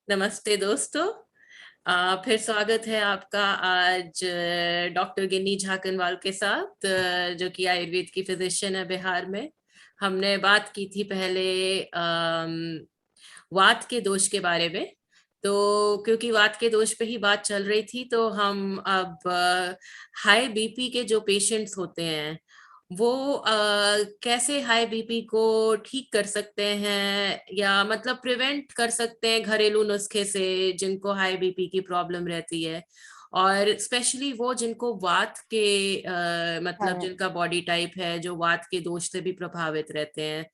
नमस्ते दोस्तों। फिर स्वागत है आपका आज डॉक्टर गिन्नी झाकनवाल के साथ, जो कि आयुर्वेद की फिजिशियन है बिहार में। हमने बात की थी पहले वात के दोष के बारे में। तो क्योंकि वात के दोष पे ही बात चल रही थी, तो हम अब हाई बीपी के जो पेशेंट्स होते हैं वो कैसे हाई बीपी को ठीक कर सकते हैं, या मतलब प्रिवेंट कर सकते हैं घरेलू नुस्खे से, जिनको हाई बीपी की प्रॉब्लम रहती है। और स्पेशली वो जिनको वात के मतलब हाँ। जिनका बॉडी टाइप है जो वात के दोष से भी प्रभावित रहते हैं।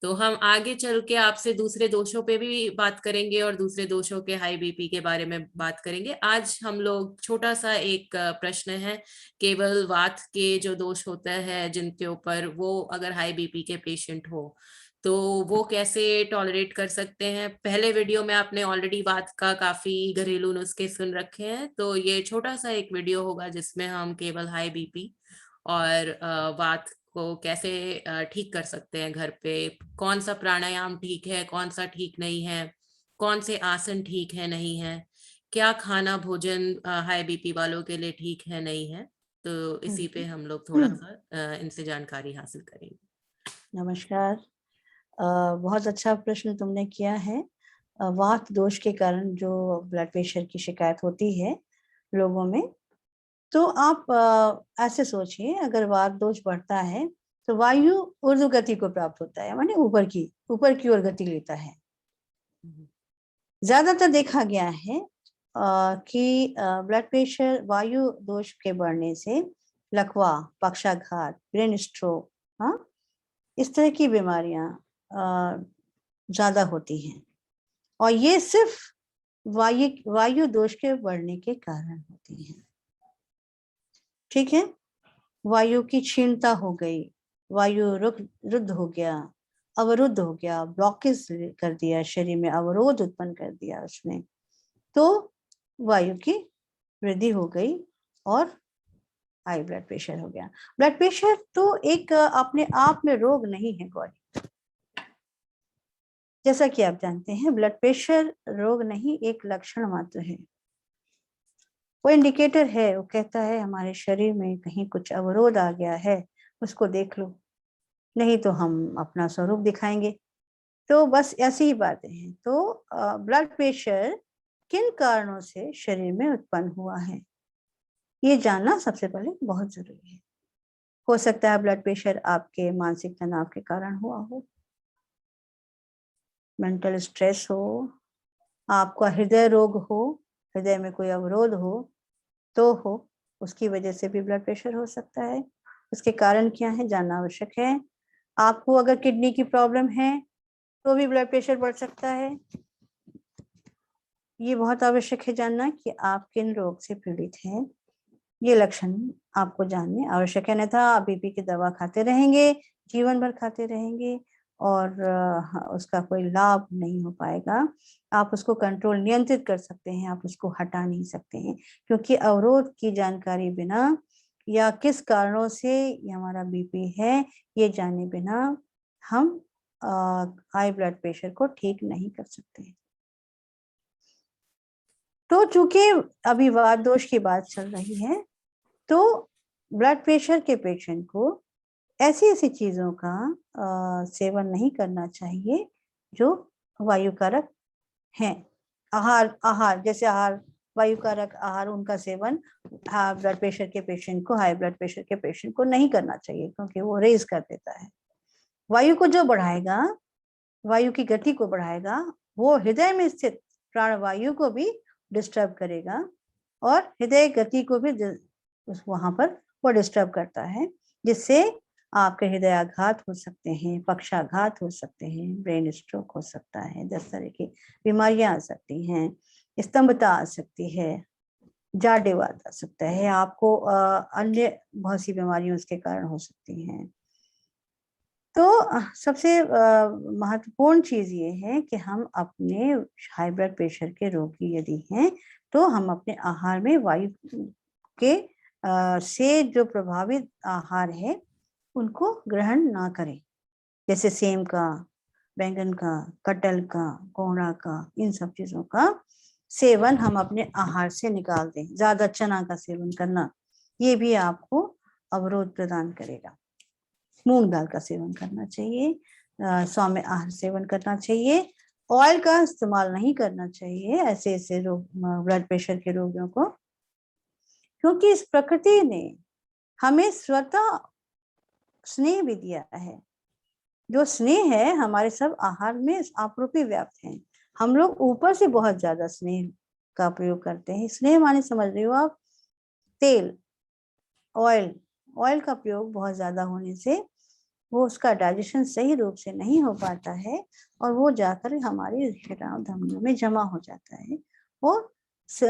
तो हम आगे चल के आपसे दूसरे दोषों पे भी बात करेंगे और दूसरे दोषों के हाई बीपी के बारे में बात करेंगे। आज हम लोग छोटा सा एक प्रश्न है, केवल वात के जो दोष होता है जिनके ऊपर, वो अगर हाई बीपी के पेशेंट हो तो वो कैसे टॉलरेट कर सकते हैं। पहले वीडियो में आपने ऑलरेडी वात का काफी घरेलू नुस्खे सुन रखे हैं, तो ये छोटा सा एक वीडियो होगा जिसमें हम केवल हाई बीपी और वात को कैसे ठीक कर सकते हैं घर पे। कौन सा प्राणायाम ठीक है, कौन सा ठीक नहीं है, कौन से आसन ठीक है नहीं है, क्या खाना भोजन हाई बीपी वालों के लिए ठीक है नहीं है। तो इसी पे हम लोग थोड़ा सा इनसे जानकारी हासिल करेंगे। नमस्कार। बहुत अच्छा प्रश्न तुमने किया है। वात दोष के कारण जो ब्लड प्रेशर की शिकायत होती है लोगों में, तो आप ऐसे सोचिए, अगर वात दोष बढ़ता है तो वायु ऊर्ध्व गति को प्राप्त होता है, माने ऊपर की ओर गति लेता है। ज्यादातर देखा गया है कि ब्लड प्रेशर वायु दोष के बढ़ने से लकवा, पक्षाघात, ब्रेन स्ट्रोक, हाँ, इस तरह की बीमारियां ज्यादा होती हैं। और ये सिर्फ वायु दोष के बढ़ने के कारण होती हैं। ठीक है, वायु की क्षीणता हो गई, वायु रुद्ध हो गया, अवरुद्ध हो गया, ब्लॉकेज कर दिया, शरीर में अवरोध उत्पन्न कर दिया उसने, तो वायु की वृद्धि हो गई और हाई ब्लड प्रेशर हो गया। ब्लड प्रेशर तो एक अपने आप में रोग नहीं है गौरी। जैसा कि आप जानते हैं, ब्लड प्रेशर रोग नहीं, एक लक्षण मात्र है। वो इंडिकेटर है, वो कहता है हमारे शरीर में कहीं कुछ अवरोध आ गया है, उसको देख लो, नहीं तो हम अपना स्वरूप दिखाएंगे। तो बस ऐसी ही बातें हैं। तो ब्लड प्रेशर किन कारणों से शरीर में उत्पन्न हुआ है, ये जानना सबसे पहले बहुत जरूरी है। हो सकता है ब्लड प्रेशर आपके मानसिक तनाव के कारण हुआ हो, मेंटल स्ट्रेस हो, आपका हृदय रोग हो, हृदय में कोई अवरोध हो तो हो, उसकी वजह से भी ब्लड प्रेशर हो सकता है। उसके कारण क्या है जानना आवश्यक है। आपको अगर किडनी की प्रॉब्लम है तो भी ब्लड प्रेशर बढ़ सकता है। ये बहुत आवश्यक है जानना कि आप किन रोग से पीड़ित हैं। ये लक्षण आपको जानने आवश्यक है, अन्यथा आप बीपी की दवा खाते रहेंगे, जीवन भर खाते रहेंगे और उसका कोई लाभ नहीं हो पाएगा। आप उसको कंट्रोल नियंत्रित कर सकते हैं, आप उसको हटा नहीं सकते हैं, क्योंकि अवरोध की जानकारी बिना या किस कारणों से ये हमारा बीपी है ये जाने बिना हम हाई ब्लड प्रेशर को ठीक नहीं कर सकते। तो चूंकि अभी वात दोष की बात चल रही है, तो ब्लड प्रेशर के पेशेंट को ऐसी ऐसी चीजों का सेवन नहीं करना चाहिए जो वायु कारक हैं। आहार जैसे आहार, वायु कारक आहार, उनका सेवन ब्लड प्रेशर के पेशेंट को, हाई ब्लड प्रेशर के पेशेंट को नहीं करना चाहिए, क्योंकि वो रेज कर देता है। वायु को जो बढ़ाएगा, वायु की गति को बढ़ाएगा, वो हृदय में स्थित प्राणवायु को भी डिस्टर्ब करेगा और हृदय गति को भी वहां पर वो डिस्टर्ब करता है, जिससे आपके हृदयाघात हो सकते हैं, पक्षाघात हो सकते हैं, ब्रेन स्ट्रोक हो सकता है, 10 तरह की बीमारियां आ सकती हैं, स्तंभता आ सकती है, जाडेवात आ सकता है, आपको अन्य बहुत सी बीमारियां उसके कारण हो सकती हैं। तो सबसे महत्वपूर्ण चीज ये है कि हम अपने हाई ब्लड प्रेशर के रोगी यदि हैं तो हम अपने आहार में वायु के से जो प्रभावित आहार है उनको ग्रहण ना करें, जैसे सेम का, बैंगन का, कटहल का, कोहड़ा का, इन सब चीजों का सेवन हम अपने आहार से निकाल दें। ज्यादा चना का सेवन करना ये भी आपको अवरोध प्रदान करेगा। मूंग दाल का सेवन करना चाहिए, सौम्य आहार सेवन करना चाहिए। ऑयल का इस्तेमाल नहीं करना चाहिए ऐसे ऐसे रोग, ब्लड प्रेशर के रोगियों को, क्योंकि इस प्रकृति ने हमें स्वतः स्नेह भी दिया है। जो स्नेह है हमारे सब आहार में आपरूपी व्याप्त है। हम लोग ऊपर से बहुत ज्यादा स्नेह का प्रयोग करते हैं। स्नेह माने समझ रहे हो आप, तेल, ऑयल, ऑयल का प्रयोग बहुत ज्यादा होने से वो उसका डाइजेशन सही रूप से नहीं हो पाता है और वो जाकर हमारे धमनियों में जमा हो जाता है और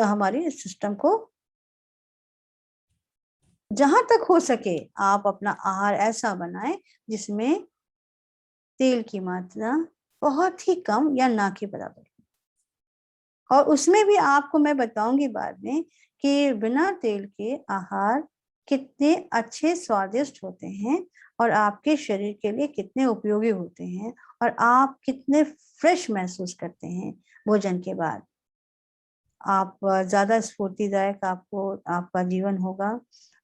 हमारे सिस्टम को, जहां तक हो सके आप अपना आहार ऐसा बनाएं जिसमें तेल की मात्रा बहुत ही कम या ना के बराबर, और उसमें भी आपको मैं बताऊंगी बाद में कि बिना तेल के आहार कितने अच्छे स्वादिष्ट होते हैं और आपके शरीर के लिए कितने उपयोगी होते हैं और आप कितने फ्रेश महसूस करते हैं भोजन के बाद। आप ज्यादा स्फूर्तिदायक आपको आपका जीवन होगा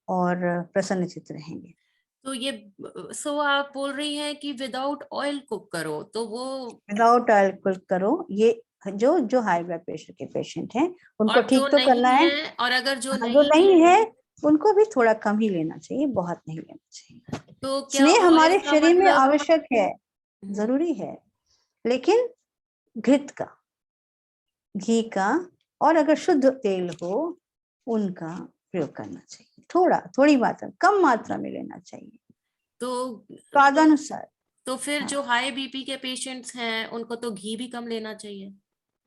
और प्रसन्नचित्त रहेंगे। तो ये सो आप बोल रही हैं कि विदाउट ऑयल कुक करो, तो वो विदाउट ऑयल कुक करो। ये जो जो हाई ब्लड प्रेशर के पेशेंट हैं उनको और जो ठीक तो करना नहीं है। है, और अगर जो हाँ, जो नहीं नहीं है है उनको भी थोड़ा कम ही लेना चाहिए, बहुत नहीं लेना चाहिए। तो क्या स्नेह ऑयल हमारे का शरीर में मतलब? आवश्यक है, जरूरी है, लेकिन घृत का, घी का और अगर शुद्ध तेल हो उनका प्रयोग करना चाहिए। थोड़ा, थोड़ी मात्रा, कम मात्रा में लेना चाहिए, तो स्वादानुसार। तो फिर हाँ जो हाई बीपी के पेशेंट्स हैं उनको तो घी भी कम लेना चाहिए।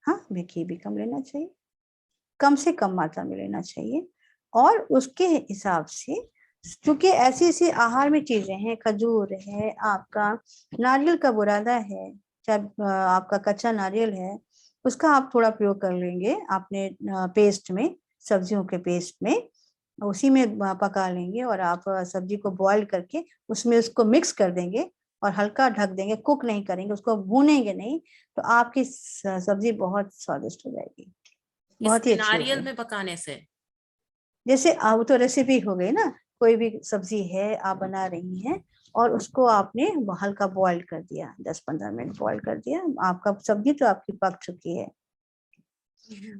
हाँ, घी भी कम लेना चाहिए, कम से कम मात्रा में लेना चाहिए। और उसके हिसाब से, क्योंकि ऐसी ऐसी आहार में चीजें हैं, खजूर है, आपका नारियल का बुरादा है, चाहे आपका कच्चा नारियल है, उसका आप थोड़ा प्रयोग कर लेंगे आपने पेस्ट में, सब्जियों के पेस्ट में, उसी में पका लेंगे और आप सब्जी को बॉईल करके उसमें उसको मिक्स कर देंगे और हल्का ढक देंगे, कुक नहीं करेंगे, उसको भूनेंगे नहीं, तो आपकी सब्जी बहुत स्वादिष्ट हो जाएगी, बहुत ही इसमें अच्छी नारियल होगी। में पकाने से? जैसे वो तो रेसिपी हो गई ना, कोई भी सब्जी है आप बना रही हैं और उसको आपने हल्का बॉईल कर दिया, 10-15 मिनट बॉईल कर दिया, आपका सब्जी तो आपकी पक चुकी है।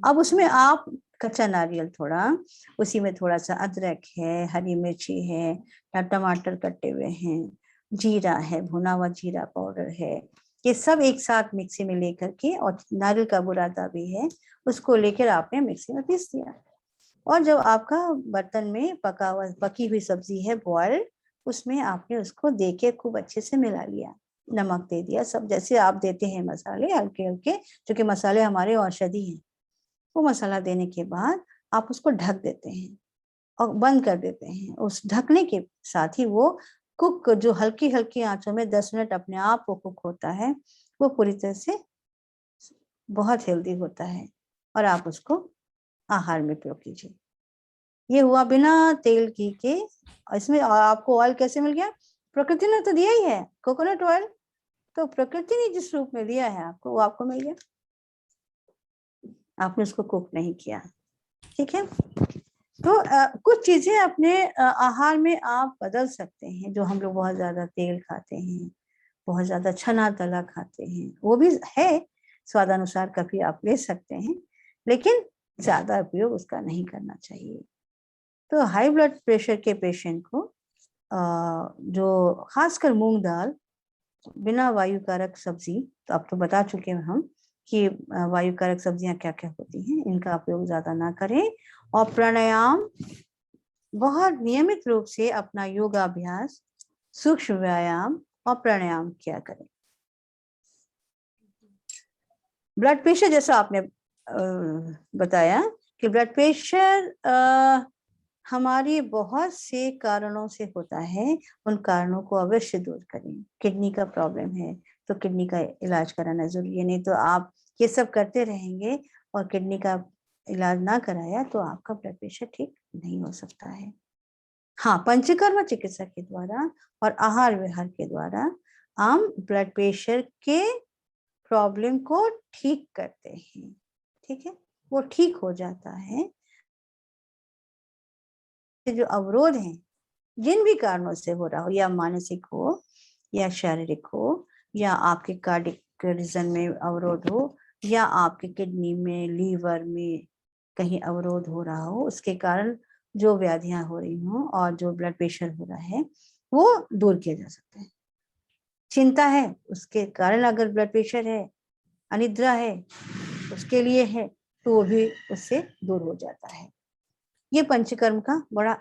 अब उसमें आप कच्चा नारियल थोड़ा, उसी में थोड़ा सा अदरक है, हरी मिर्ची है, टमाटर कटे हुए हैं, जीरा है, भुना हुआ जीरा पाउडर है, ये सब एक साथ मिक्सी में लेकर के, और नारियल का बुरादा भी है, उसको लेकर आपने मिक्सी में पीस दिया। और जब आपका बर्तन में पका हुआ पकी हुई सब्जी है बॉइल्ड, उसमें आपने उसको दे के खूब अच्छे से मिला लिया, नमक दे दिया, सब जैसे आप देते हैं मसाले हल्के हल्के, क्योंकि मसाले हमारे औषधि हैं। वो मसाला देने के बाद आप उसको ढक देते हैं और बंद कर देते हैं। उस ढकने के साथ ही वो कुक, जो हल्की हल्की आंचों में 10 मिनट अपने आप वो कुक होता है, वो पूरी तरह से बहुत हेल्दी होता है और आप उसको आहार में प्रयोग कीजिए। ये हुआ बिना तेल घी के। इसमें आपको ऑयल कैसे मिल गया? प्रकृति ने तो दिया ही है, कोकोनट ऑयल, तो प्रकृति ने जिस रूप में दिया है आपको, वो आपको मिल गया, आपने उसको कुक नहीं किया। ठीक है, तो कुछ चीजें अपने आहार में आप बदल सकते हैं। जो हम लोग बहुत ज्यादा तेल खाते हैं, बहुत ज्यादा छना तला खाते हैं, वो भी है, स्वादानुसार कभी आप ले सकते हैं, लेकिन ज्यादा उपयोग उसका नहीं करना चाहिए। तो हाई ब्लड प्रेशर के पेशेंट को जो खासकर मूंग दाल, बिना वायुकारक सब्जी, तो अब तो बता चुके हैं हम कि वायुकारक सब्जियां क्या क्या होती हैं, इनका उपयोग ज्यादा ना करें। और प्राणायाम, बहुत नियमित रूप से अपना योगाभ्यास, सूक्ष्म व्यायाम और प्राणायाम किया करें। ब्लड प्रेशर, जैसा आपने बताया कि ब्लड प्रेशर हमारी बहुत से कारणों से होता है, उन कारणों को अवश्य दूर करें। किडनी का प्रॉब्लम है तो किडनी का इलाज कराना जरूरी है, नहीं तो आप ये सब करते रहेंगे और किडनी का इलाज ना कराया तो आपका ब्लड प्रेशर ठीक नहीं हो सकता है। हाँ, पंचकर्म चिकित्सा के द्वारा और आहार विहार के द्वारा हम ब्लड प्रेशर के प्रॉब्लम को ठीक करते हैं, ठीक है, वो ठीक हो जाता है। जो अवरोध हैं, जिन भी कारणों से हो रहा हो, या मानसिक हो या शारीरिक हो, या आपके कार्डियक रीजन में अवरोध हो, या आपके किडनी में, लीवर में कहीं अवरोध हो रहा हो, उसके कारण जो व्याधियां हो रही हों और जो ब्लड प्रेशर हो रहा है, वो दूर किया जा सकता है। चिंता है, उसके कारण अगर ब्लड प्रेशर है, अनिद्रा है, उसके लिए है, तो वो भी उससे दूर हो जाता है। ये पंचकर्म का बड़ा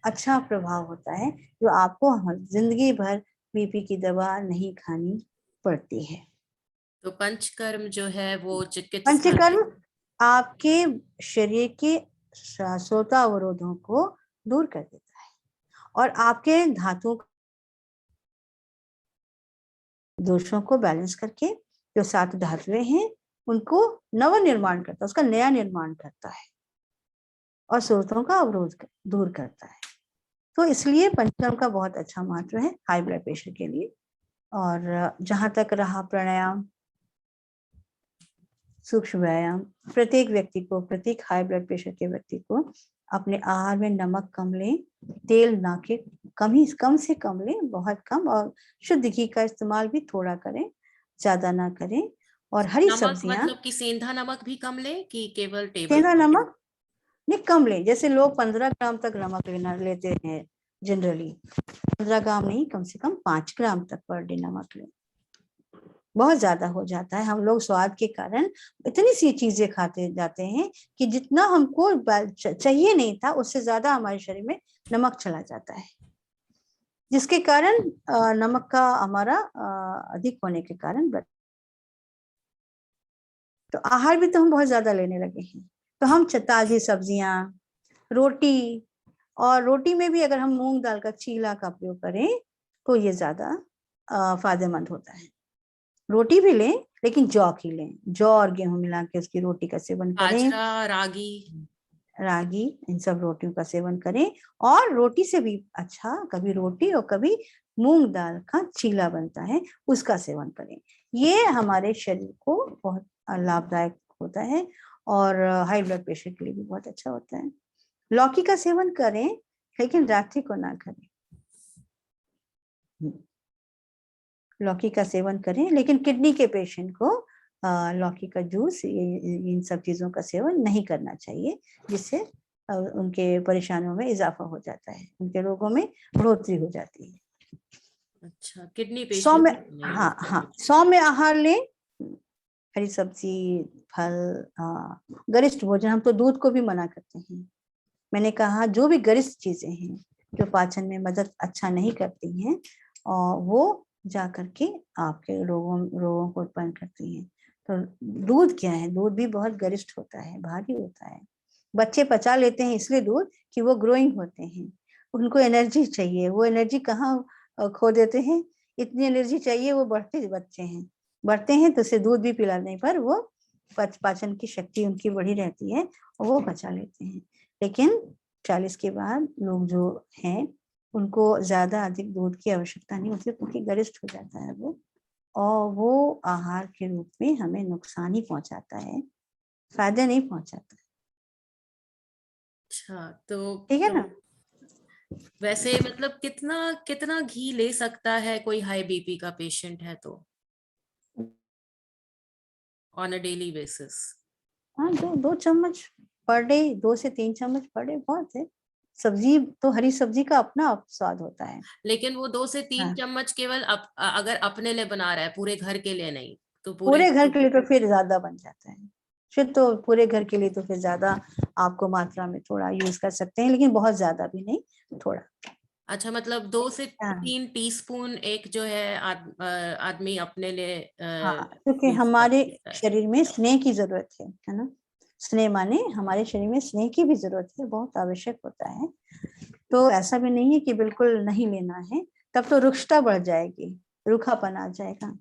अच्छा प्रभाव होता है, जो आपको जिंदगी भर बीपी की दवा नहीं खानी पड़ती है। तो पंचकर्म जो है वो चिकित्सा में पंचकर्म आपके शरीर के श्वासों अवरोधों को दूर कर देता है और आपके धातुओं दोषों को बैलेंस करके, जो 7 धातुएं हैं उनको नवनिर्माण करता है, उसका नया निर्माण करता है और स्रोतों का अवरोध दूर करता है। तो इसलिए पंचकर्म का बहुत अच्छा महत्व है हाई ब्लड प्रेशर के लिए। और जहां तक रहा प्राणायाम, सूक्ष्म व्यायाम, प्रत्येक व्यक्ति को, प्रत्येक हाई ब्लड प्रेशर के व्यक्ति को अपने आहार में नमक कम लें, तेल ना के कम से कम लें, बहुत कम, और शुद्ध घी का इस्तेमाल भी थोड़ा करें, ज्यादा ना करें। और हरी नमक सब्जियां, मतलब कि सेंधा नमक भी कम ले कि केवल टेबल सेंधा सॉल्ट? नमक नहीं, कम लें। जैसे लोग 15 ग्राम तक नमक लेते हैं जनरली, 15 ग्राम नहीं, कम से कम 5 ग्राम तक पर डे नमक लें। बहुत ज्यादा हो जाता है, हम लोग स्वाद के कारण इतनी सी चीजें खाते जाते हैं कि जितना हमको चाहिए नहीं था, उससे ज्यादा हमारे शरीर में नमक चला जाता है, जिसके कारण नमक का हमारा अधिक होने के कारण तो आहार भी तो हम बहुत ज्यादा लेने लगे हैं। तो हम ताजी सब्जियां, रोटी, और रोटी में भी अगर हम मूंग दाल का चीला का प्रयोग करें तो ये ज्यादा फायदेमंद होता है। रोटी भी लें, लेकिन जौ की लें, जौ और गेहूं मिला के उसकी रोटी का सेवन करें, बाजरा, रागी। रागी, इन सब रोटियों का सेवन करें। और रोटी से भी अच्छा कभी रोटी और कभी मूंग दाल का चीला बनता है, उसका सेवन करें। ये हमारे शरीर को बहुत लाभदायक होता है और हाई ब्लड प्रेशर के लिए भी बहुत अच्छा होता है। लौकी का सेवन करें, लेकिन रात्रि को ना करें। लौकी का सेवन करें, लेकिन किडनी के पेशेंट को लौकी का जूस, इन सब चीजों का सेवन नहीं करना चाहिए, जिससे उनके परेशानियों में इजाफा हो जाता है, उनके रोगों में बढ़ोतरी हो जाती है। अच्छा, किडनी 100 में, पेशेंट नहीं। हाँ हाँ, 100 में आहार लें, हरी सब्जी, फल, गरिष्ठ भोजन। हम तो दूध को भी मना करते हैं। मैंने कहा जो भी गरिष्ठ चीजें हैं जो पाचन में मदद अच्छा नहीं करती हैं, और वो जा करके आपके रोगों को उत्पन्न करती हैं। तो दूध क्या है, दूध भी बहुत गरिष्ठ होता है, भारी होता है। बच्चे पचा लेते हैं इसलिए दूध कि वो ग्रोइंग होते हैं, उनको एनर्जी चाहिए। वो एनर्जी कहाँ खो देते हैं, इतनी एनर्जी चाहिए, वो बढ़ते बच्चे हैं, बढ़ते हैं, तो उसे दूध भी पिलाने पर वो पाचन की शक्ति उनकी बढ़ी रहती है और वो पचा लेते हैं। लेकिन 40 के बाद लोग जो हैं उनको ज्यादा अधिक दूध की आवश्यकता नहीं होती, क्योंकि गरिष्ठ हो जाता है वो, और वो आहार के रूप में हमें नुकसान ही पहुंचाता है, फायदे नहीं पहुंचाता। अच्छा, तो ठीक है ना। वैसे मतलब कितना कितना घी ले सकता है कोई हाई बीपी का पेशेंट है तो ऑन अ डेली बेसिस? हाँ, 2 चम्मच पर डे, 2 से 3 चम्मच पर डे बहुत है। सब्जी तो, हरी सब्जी का अपना स्वाद होता है। लेकिन वो 2 से 3 हाँ, चम्मच केवल अगर अपने लिए बना रहा है, पूरे घर के लिए नहीं, तो पूरे पूरे घर के लिए तो फिर ज्यादा बन जाता है, फिर तो पूरे घर के लिए तो फिर ज्यादा आपको मात्रा में थोड़ा यूज कर सकते हैं, लेकिन बहुत ज्यादा भी नहीं, थोड़ा। अच्छा, मतलब 2 से 3 टीस्पून एक जो है आदमी अपने लिए हाँ, क्योंकि यूज कर हमारे सकता है। शरीर में स्नेह की जरूरत है ना। स्नेह माने हमारे शरीर में स्नेह की भी जरूरत है, बहुत आवश्यक होता है। तो ऐसा भी नहीं है कि बिल्कुल नहीं लेना है, तब तो रुक्षता बढ़ जाएगी, रूखापन आ जाएगा,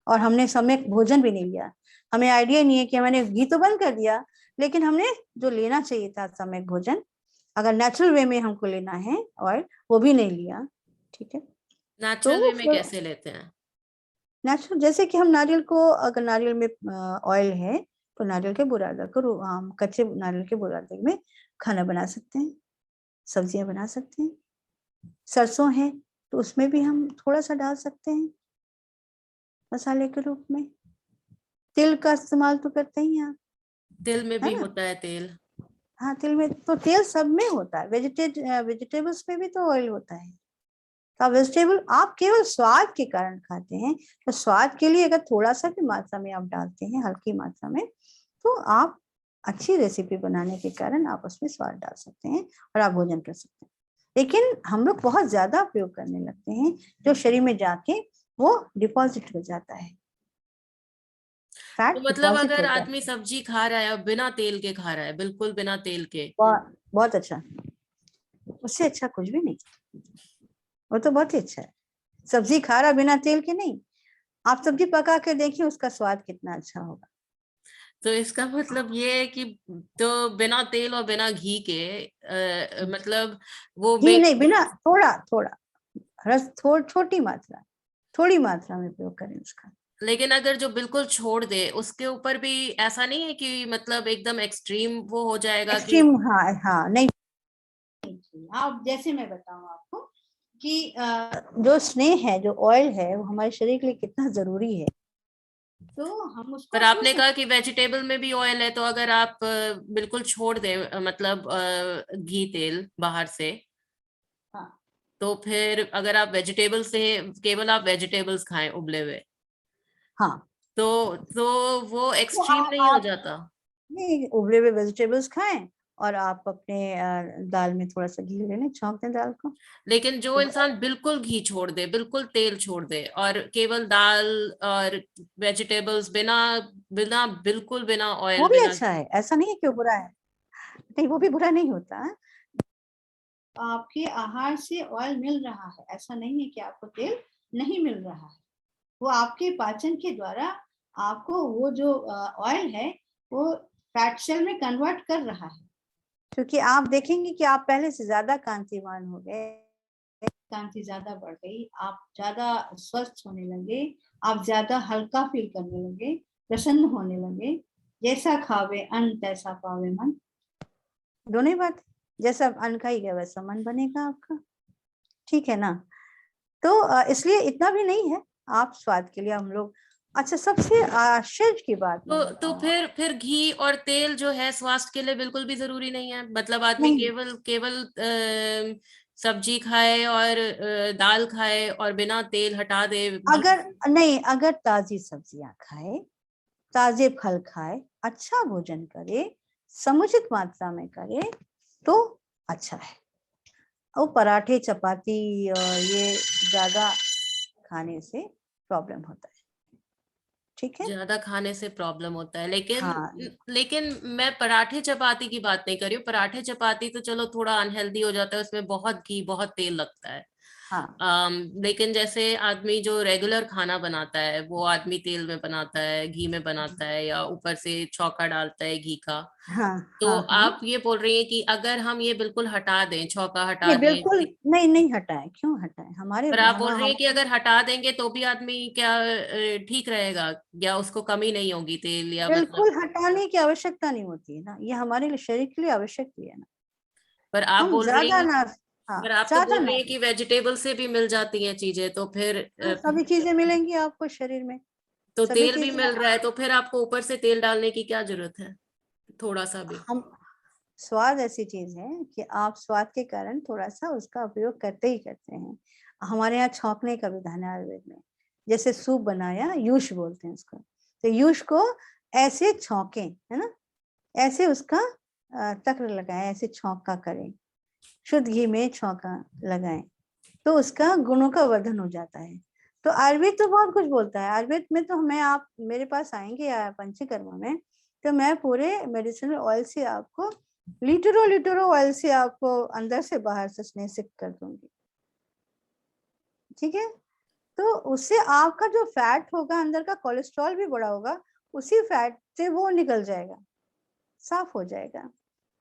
और हमने समय भोजन भी नहीं लिया। हमें आइडिया नहीं है कि मैंने घी तो बंद कर दिया, लेकिन हमने जो लेना चाहिए था समय भोजन, अगर नेचुरल वे में हमको लेना है ऑयल, वो भी नहीं लिया। ठीक है, नेचुरल वे में तो कैसे लेते हैं? नेचुरल, जैसे कि हम नारियल को, अगर नारियल में ऑयल है तो नारियल के बुरादा को हम कच्चे नारियल के बुरादे में खाना बना सकते हैं, सब्जियां बना सकते हैं। सरसों है तो उसमें भी हम थोड़ा सा डाल सकते हैं मसाले के रूप में। तिल का इस्तेमाल तो करते ही हैं आप, तिल में है भी ना? होता है तेल। हाँ, तिल में तो, तेल सब में होता है, वेजिटेबल्स में भी तो ऑयल होता है। तो वेजिटेबल आप केवल स्वाद के कारण खाते हैं, तो स्वाद के लिए अगर थोड़ा सा भी मात्रा में आप डालते हैं, हल्की मात्रा में, तो आप अच्छी रेसिपी बनाने के कारण आप उसमें स्वाद डाल सकते हैं और आप भोजन कर सकते हैं। लेकिन हम लोग बहुत ज्यादा उपयोग करने लगते हैं, जो शरीर में जाके वो डिपॉजिट हो जाता है, फैट तो मतलब डिपॉजिट अगर हो आदमी जाता है। सब्जी खा रहा है और बिना तेल के खा रहा है, बिल्कुल बिना तेल के, बहुत बहुत अच्छा, उससे अच्छा कुछ भी नहीं, वो तो बहुत ही अच्छा है। सब्जी खा रहा बिना तेल के नहीं, आप सब्जी पका के देखिए उसका स्वाद कितना अच्छा होगा। तो इसका मतलब ये है कि तो बिना तेल और बिना घी के मतलब वो घी नहीं, बिना, थोड़ा थोड़ा रस, छोटी मात्रा, थोड़ी मात्रा में उपयोग करें उसका। लेकिन अगर जो बिल्कुल छोड़ दे उसके ऊपर भी ऐसा नहीं है कि मतलब एकदम एक्सट्रीम वो हो जाएगा कि। एक्सट्रीम, हाँ हाँ, नहीं चाहिए। आप जैसे मैं बताऊं आपको कि जो स्नेह है, जो ऑयल है, वो हमारे शरीर के लिए कितना जरूरी है, तो हम उसको पर अपने आपने से। कहा कि वेजिटेबल में भी ऑयल है, तो अगर आप बिल्कुल छोड़ दें मतलब घी तेल बाहर से, हाँ तो फिर अगर आप वेजिटेबल से केवल आप वेजिटेबल्स खाएं उबले हुए, हाँ, तो वो तो एक्सट्रीम नहीं हो आप जाता? नहीं, उबले हुए वेजिटेबल्स खाएं और आप अपने दाल में थोड़ा सा घी ले लें, छौंक दें दाल को, लेकिन जो तो इंसान बिल्कुल घी छोड़ दे, बिल्कुल तेल छोड़ दे और केवल दाल और वेजिटेबल्स बिना बिना बिल्कुल बिना वो ऑयल भी बिना। अच्छा है, ऐसा नहीं है कि वो बुरा है। नहीं, वो भी बुरा नहीं होता है। आपके आहार से ऑयल मिल रहा है, ऐसा नहीं है कि आपको तेल नहीं मिल रहा है। वो आपके पाचन के द्वारा आपको वो जो ऑयल है वो फैट सेल में कन्वर्ट कर रहा है, क्योंकि आप देखेंगे कि आप पहले से ज्यादा कांतिमान हो गए, कांति ज्यादा बढ़ गई, आप ज्यादा स्वस्थ होने लगे, आप ज्यादा हल्का फील करने लगे, प्रसन्न होने लगे। जैसा खावे अन्न तैसा पावे मन, दोनों ही बात, जैसा अन्न खाइएगा वैसा मन बनेगा आपका, ठीक है ना? तो इसलिए इतना भी नहीं है, आप स्वाद के लिए हम लोग। अच्छा, सबसे आश्चर्य की बात मैं तो बताऊं, फिर घी और तेल जो है स्वास्थ्य के लिए बिल्कुल भी जरूरी नहीं है? मतलब आदमी नहीं, केवल केवल सब्जी खाए और दाल खाए और बिना तेल हटा दे घी। अगर नहीं, अगर ताजी सब्जियां खाए, ताजे फल खाए, अच्छा भोजन करे, समुचित मात्रा में करे, तो अच्छा है। और पराठे चपाती और ये ज्यादा खाने से प्रॉब्लम होता है, ठीक है? ज्यादा खाने से प्रॉब्लम होता है, लेकिन हाँ लेकिन मैं पराठे चपाती की बात नहीं कर रही हूँ। पराठे चपाती तो चलो थोड़ा अनहेल्दी हो जाता है, उसमें बहुत घी बहुत तेल लगता है। हाँ लेकिन जैसे आदमी जो रेगुलर खाना बनाता है वो आदमी तेल में बनाता है, घी में बनाता है, या ऊपर से छौंका डालता है घी का। हाँ तो हाँ हाँ, आप ये बोल रही हैं कि अगर हम ये बिल्कुल हटा दें, छौंका हटा नहीं बिल्कुल दें, नहीं, नहीं हटाए, क्यों हटाए? हमारे पर आप हम बोल रही हैं कि हमारे अगर हटा देंगे तो भी आदमी क्या ठीक रहेगा, या उसको कमी नहीं होगी तेल, या मतलब। बिल्कुल हटाने की आवश्यकता नहीं होती है ना, ये हमारे लिए, शरीर के लिए आवश्यक भी है ना। पर आप हम बोल रही ज्यादा हैं, ना, हाँ पर आप तो ज्यादा बोल रही ना, हैं कि वेजिटेबल से भी मिल जाती हैं चीजें, तो फिर हाँ सभी चीजें मिलेंगी आपको शरीर में, तो सभी तेल भी चीजें। मिल रहा है, तो फिर आपको ऊपर से तेल डालने की क्या जरूरत है, थोड़ा सा भी? हम, स्वाद ऐसी चीज है कि आप स्वाद के कारण थोड़ा सा उसका उपयोग करते ही करते हैं। हमारे यहाँ छौंकने का विधान है आयुर्वेद में, जैसे सूप बनाया, यूश बोलते हैं उसको, तो यूश को ऐसे छौंके, है ना, ऐसे उसका तक्र लगाएं, ऐसे छौंका करें, शुद्ध घी में छौंका लगाएं, तो उसका गुणों का वर्धन हो जाता है। तो आयुर्वेद तो बहुत कुछ बोलता है, आयुर्वेद में तो हमें, आप मेरे पास आएंगे या पंचकर्मा में, तो मैं पूरे मेडिसिनल ऑयल से आपको, लीटरों लीटरों ऑयल से आपको अंदर से बाहर से स्नेसित कर दूंगी, ठीक है? तो उससे आपका जो फैट होगा अंदर का, कोलेस्ट्रॉल भी बढ़ा होगा, उसी फैट से वो निकल जाएगा, साफ हो जाएगा।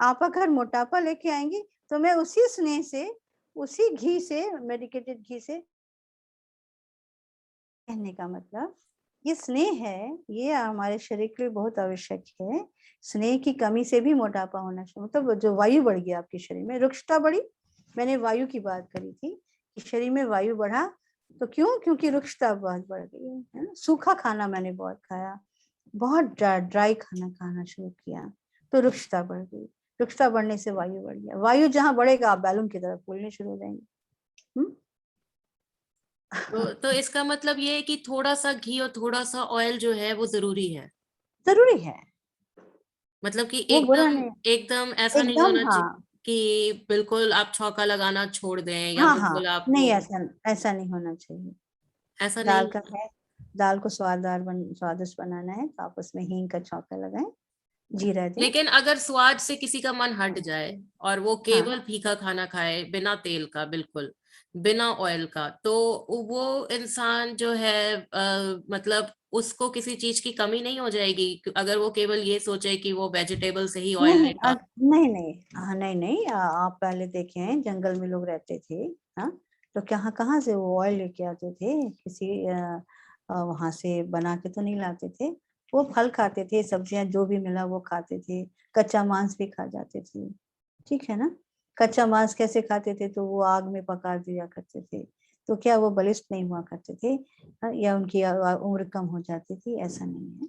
आप अगर मोटापा लेके आएंगी, तो मैं उसी स्नेह से, उसी घी से, मेडिकेटेड घी से कहने का मतलब ये स्नेह है, ये हमारे शरीर के लिए बहुत आवश्यक है। स्नेह की कमी से भी मोटापा होना चाहिए, मतलब जो वायु बढ़ गया आपके शरीर में, रुक्षता बढ़ी। मैंने वायु की बात करी थी कि शरीर में वायु बढ़ा, तो क्यों? क्योंकि रुक्षता बहुत बढ़ गई है ना। सूखा खाना मैंने बहुत खाया, बहुत ड्राई खाना खाना शुरू किया, तो रुक्षता बढ़ गई। रुक्षता बढ़ने से वायु बढ़ गया। वायु जहाँ बढ़ेगा आप बैलून की तरफ फूलने शुरू हो जाएंगे। तो इसका मतलब ये है कि थोड़ा सा घी और थोड़ा सा ऑयल जो है वो जरूरी है। जरूरी है, मतलब कि वो बुरा एकदम नहीं। एकदम ऐसा नहीं एकदम, होना चाहिए हाँ। कि बिल्कुल आप छौंका लगाना छोड़ दें या हाँ हाँ, बिल्कुल नहीं, आपको ऐसा ऐसा नहीं होना चाहिए। ऐसा दाल नहीं। का है, दाल को स्वादिष्ट बनाना है तो आप उसमें हींग का छौंका लगाएं, जीरा दें। लेकिन अगर स्वाद से किसी का मन हट जाए और वो हाँ, केवल फीका खाना खाए बिना तेल का, बिल्कुल बिना ऑयल का, तो वो इंसान जो है मतलब उसको किसी चीज की कमी नहीं हो जाएगी अगर वो केवल ये सोचे कि वो वेजिटेबल से ही ऑयल नहीं लेगा। नहीं नहीं, हाँ, नहीं नहीं, आप पहले देखें जंगल में लोग रहते थे। हाँ, तो कहाँ कहाँ से वो ऑयल लेके आते थे? किसी वहां से बना के तो नहीं लाते थे। वो फल खाते थे, सब्जियां जो भी मिला वो खाते थे, कच्चा मांस भी खा जाते थे। ठीक है ना। कच्चा मांस कैसे खाते थे? तो वो आग में पका दिया करते थे। तो क्या वो बलिष्ठ नहीं हुआ करते थे? या उनकी उम्र कम हो जाती थी? ऐसा नहीं है।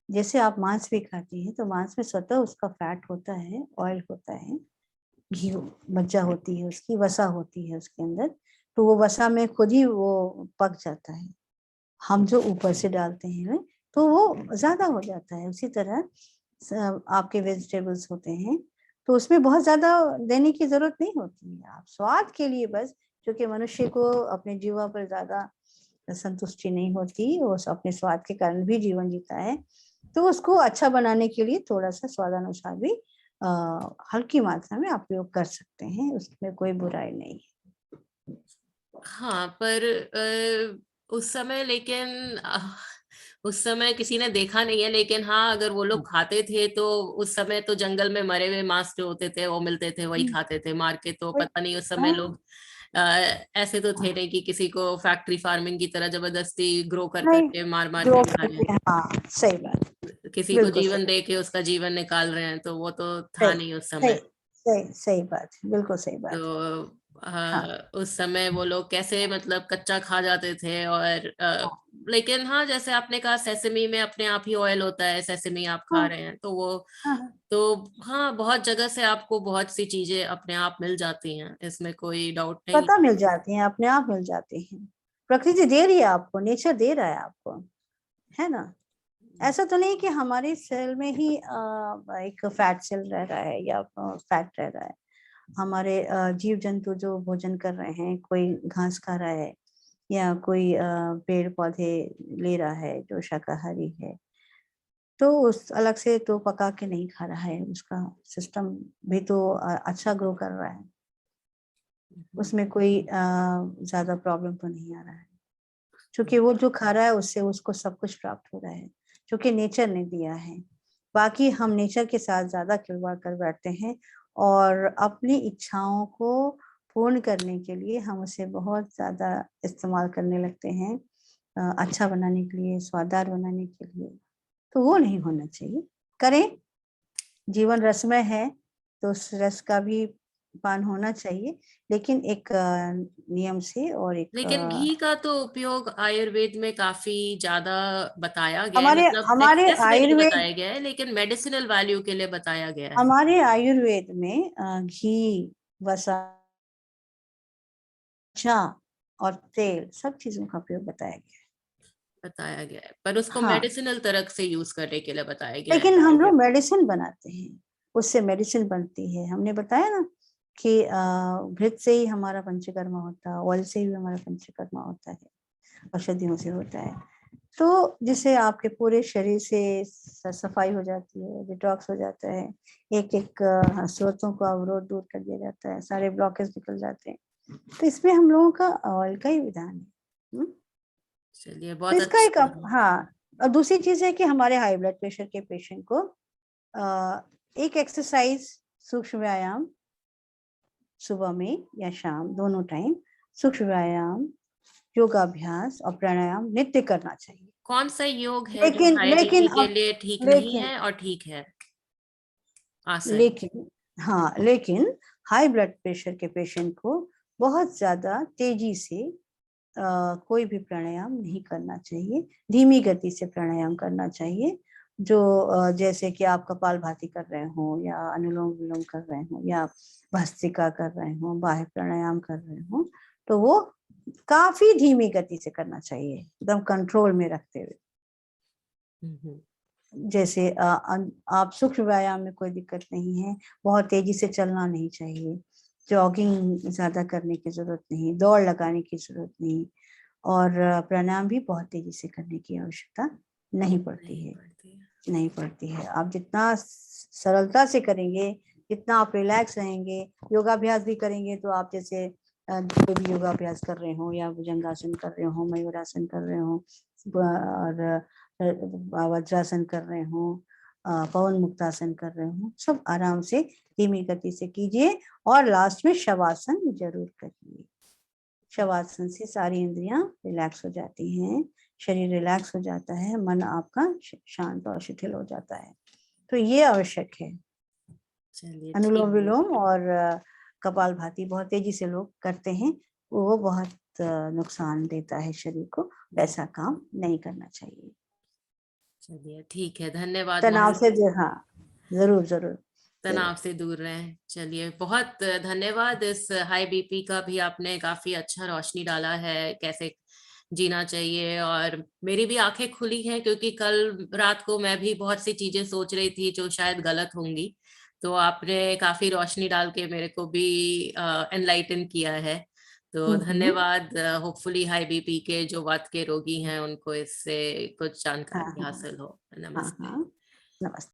जैसे आप मांस भी खाती हैं तो मांस में स्वतः उसका फैट होता है, ऑयल होता है, घी, मज्जा होती है, उसकी वसा होती है उसके अंदर। तो वो वसा में खुद ही वो पक जाता है। हम जो ऊपर से डालते हैं तो वो ज्यादा हो जाता है। उसी तरह आपके वेजिटेबल्स होते हैं तो उसमें बहुत ज्यादा देने की जरूरत नहीं होती है। आप स्वाद के लिए बस, क्योंकि मनुष्य को अपने जीवा पर ज्यादा संतुष्टि नहीं होती, वो अपने स्वाद के कारण भी जीवन जीता है, तो उसको अच्छा बनाने के लिए थोड़ा सा स्वादानुसार भी हल्की मात्रा में आप प्रयोग कर सकते हैं, उसमें कोई बुराई नहीं है। हाँ, पर उस समय लेकिन उस समय किसी ने देखा नहीं है, लेकिन हाँ अगर वो लोग खाते थे तो उस समय तो जंगल में मरे हुए मांस जो होते थे वो मिलते थे, वही खाते थे मार के। तो पता नहीं उस समय लोग अ, ऐसे तो थे नहीं कि किसी को फैक्ट्री फार्मिंग की तरह जबरदस्ती ग्रो कर नहीं, करके मार मार ग्रो के खा रहे करके, हाँ, सही बात, हैं, किसी को बिल्कुल जीवन सही, दे के उसका जीवन निकाल रहे हैं, तो वो तो था सही, नहीं उस सही, समय। सही, सही बात है, बिल्कुल सही बात है। तो हाँ उस समय वो लोग कैसे मतलब कच्चा खा जाते थे। और हाँ लेकिन हाँ जैसे आपने कहा सेसमी में अपने आप ही ऑयल होता है, सेसमी आप खा हाँ रहे हैं तो वो हाँ हाँ। तो हाँ बहुत जगह से आपको बहुत सी चीजें अपने आप मिल जाती हैं, इसमें कोई डाउट नहीं। पता मिल जाती हैं, अपने आप मिल जाती हैं। प्रकृति दे रही है आपको, नेचर दे रहा है आपको, है ना। ऐसा तो नहीं कि हमारे सेल में ही एक फैट सेल रह रहा है या फैट रह रहा है। हमारे जीव जंतु जो भोजन कर रहे हैं, कोई घास खा रहा है या कोई पेड़ पौधे ले रहा है जो शाकाहारी है, तो उस अलग से तो पका के नहीं खा रहा है, उसका सिस्टम भी तो अच्छा ग्रो कर रहा है। उसमें कोई ज्यादा प्रॉब्लम तो नहीं आ रहा है, क्योंकि वो जो खा रहा है उससे उसको सब कुछ प्राप्त हो रहा है, क्योंकि नेचर ने दिया है। बाकी हम नेचर के साथ ज्यादा खिलवाड़ कर बैठते हैं और अपनी इच्छाओं को पूर्ण करने के लिए हम उसे बहुत ज्यादा इस्तेमाल करने लगते हैं, अच्छा बनाने के लिए, स्वादार बनाने के लिए। तो वो नहीं होना चाहिए। करें, जीवन रसमय है तो उस रस का भी पान होना चाहिए, लेकिन एक नियम से और एक लेकिन घी का तो उपयोग आयुर्वेद में काफी ज्यादा बताया गया है, हमारे मतलब हमारे एक्सेस में नहीं आयुर्वेद बताया गया है लेकिन मेडिसिनल वैल्यू के लिए बताया गया है। हमारे आयुर्वेद में घी, वसा, चाह और तेल, सब चीजों का प्रयोग बताया गया बताया गया है पर उसको है। हाँ, मेडिसिनल तरह से यूज करने के लिए बताया गया है। लेकिन हम लोग मेडिसिन बनाते हैं, उससे मेडिसिन बनती है। हमने बताया ना कि घृत से ही हमारा पंचकर्मा होता है, ऑयल से ही हमारा पंचकर्मा होता है, औषधियों से होता है। तो जिससे आपके पूरे शरीर से सफाई हो जाती है, डिटॉक्स हो जाता है, एक एक स्रोतों का अवरोध दूर कर दिया जाता है, सारे ब्लॉकेज निकल जाते हैं। तो इसमें हम लोगों का ऑयल का ही विधान है। चलिए तो बहुत इसका एक अच्छा। हाँ। और दूसरी चीज है कि हमारे हाई ब्लड प्रेशर के पेशेंट को एक एक्सरसाइज, सूक्ष्म व्यायाम, सुबह में या शाम दोनों टाइम सूक्ष्म व्यायाम योगाभ्यास और प्राणायाम नित्य करना चाहिए। कौन सा योग है जो लेकिन हाई लेकिन बीपी के अब लिए ठीक नहीं लेकिन है और ठीक है? आसन। लेकिन हाँ, लेकिन हाई ब्लड प्रेशर के पेशेंट को बहुत ज्यादा तेजी से कोई भी प्राणायाम नहीं करना चाहिए, धीमी गति से प्राणायाम करना चाहिए। जो जैसे कि आप कपालभाति कर रहे हो या अनुलोम विलोम कर रहे हो या भस्त्रिका कर रहे हो, बाह्य प्राणायाम कर रहे हो, तो वो काफी धीमी गति से करना चाहिए, एकदम कंट्रोल में रखते हुए। जैसे आप सूक्ष्म व्यायाम में कोई दिक्कत नहीं है, बहुत तेजी से चलना नहीं चाहिए, जॉगिंग ज्यादा करने की जरूरत नहीं, दौड़ लगाने की जरूरत नहीं, और प्राणायाम भी बहुत तेजी से करने की आवश्यकता नहीं पड़ती है। आप जितना सरलता से करेंगे, जितना आप रिलैक्स रहेंगे, योगाभ्यास भी करेंगे तो आप जैसे कोई भी योगाभ्यास कर रहे हो या भुजंगासन कर रहे हो, मयूरासन कर रहे हो और वज्रासन कर रहे हो, पवन मुक्तासन कर रहे हो, सब आराम से धीमी गति से कीजिए और लास्ट में शवासन जरूर करिए। शवासन से सारी इंद्रियां रिलैक्स हो जाती हैं, शरीर रिलैक्स हो जाता है, मन आपका शांत और शिथिल हो जाता है। तो ये आवश्यक है। अनुलोम विलोम और कपालभाति बहुत तेजी से लोग करते हैं, वो बहुत नुकसान देता है शरीर को, वैसा काम नहीं करना चाहिए। चलिए ठीक है, धन्यवाद। तनाव से हाँ, जरूर जरूर तनाव से दूर रहें। चलिए, बहुत धन्यवाद। इस हाई बीपी का भी आपने काफी अच्छा रोशनी डाला है, कैसे जीना चाहिए, और मेरी भी आंखें खुली हैं, क्योंकि कल रात को मैं भी बहुत सी चीजें सोच रही थी जो शायद गलत होंगी, तो आपने काफी रोशनी डाल के मेरे को भी एनलाइटन किया है। तो धन्यवाद। होपफुली हाई बीपी के जो वात के रोगी हैं उनको इससे कुछ जानकारी हासिल हो। नमस्ते। नमस्ते।